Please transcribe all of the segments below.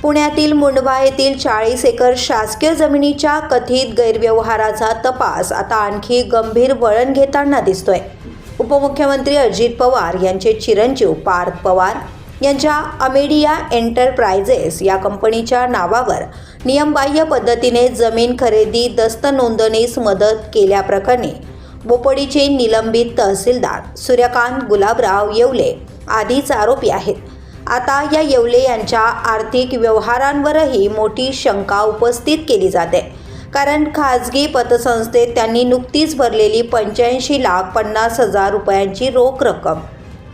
पुण्यातील मुंडवा येथील 40 एकर शासकीय जमिनीच्या कथित गैरव्यवहाराचा तपास आता आणखी गंभीर वळण घेताना दिसतोय। उपमुख्यमंत्री अजित पवार यांचे चिरंजीव पार्थ पवार यांच्या अमेडिया एंटरप्राइजेस या कंपनीच्या नावावर नियमबाह्य पद्धतीने जमीन खरेदी दस्त नोंदणीस मदत केल्याप्रकरणी बोपोडीचे निलंबित तहसीलदार सूर्यकांत गुलाबराव येवले आदीच आरोपी आहेत। आता या येवले यांच्या आर्थिक व्यवहारांवरही मोठी शंका उपस्थित केली जाते, कारण खाजगी पतसंस्थेत त्यांनी नुकतीच भरलेली 85,50,000 रुपयांची रोख रक्कम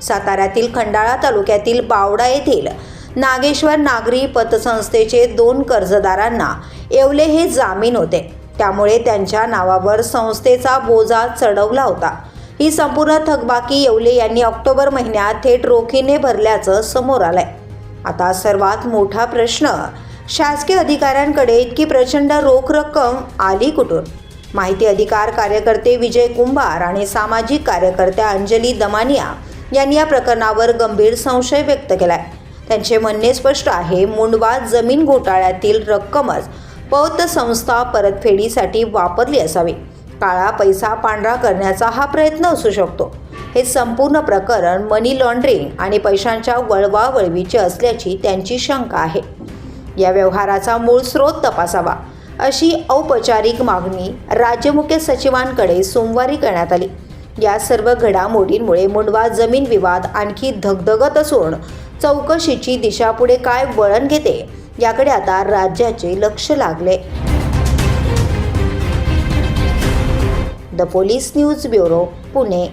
साताऱ्यातील खंडाळा तालुक्यातील बावडा येथील नागेश्वर नागरी पतसंस्थेचे 2 कर्जदारांना येवले हे जामीन होते, त्यामुळे त्यांच्या नावावर संस्थेचा बोजा चढवला होता। ही संपूर्ण थकबाकी येवले यांनी ऑक्टोबर महिन्यात थेट रोखीने भरल्याचं समोर आलंय। आता सर्वात मोठा प्रश्न, शासकीय अधिकाऱ्यांकडे इतकी प्रचंड रोख रक्कम आली कुठून? माहिती अधिकार कार्यकर्ते विजय कुंभार आणि सामाजिक कार्यकर्त्या अंजली दमानिया यांनी या प्रकरणावर गंभीर संशय व्यक्त केलाय। त्यांचे म्हणणे स्पष्ट आहे, मुंडवा जमीन घोटाळ्यातील रक्कमच पतसंस्था परतफेडीसाठी वापरली असावी। काळा पैसा पांढरा करण्याचा हा प्रयत्न असू शकतो। हे संपूर्ण प्रकरण मनी लॉन्ड्रिंग आणि पैशांच्या वळवावळवीचे असल्याची त्यांची शंका आहे। या व्यवहाराचा मूळ स्रोत तपासावा अशी औपचारिक मागणी राज्य मुख्य सचिवांकडे सोमवारी करण्यात आली। या सर्व घडामोडींमुळे मुंडवा जमीन विवाद आणखी धगधगत असून चौकशीची दिशा पुढे काय वळण घेते याकडे आता राज्याचे लक्ष लागले। The police news bureau, Pune.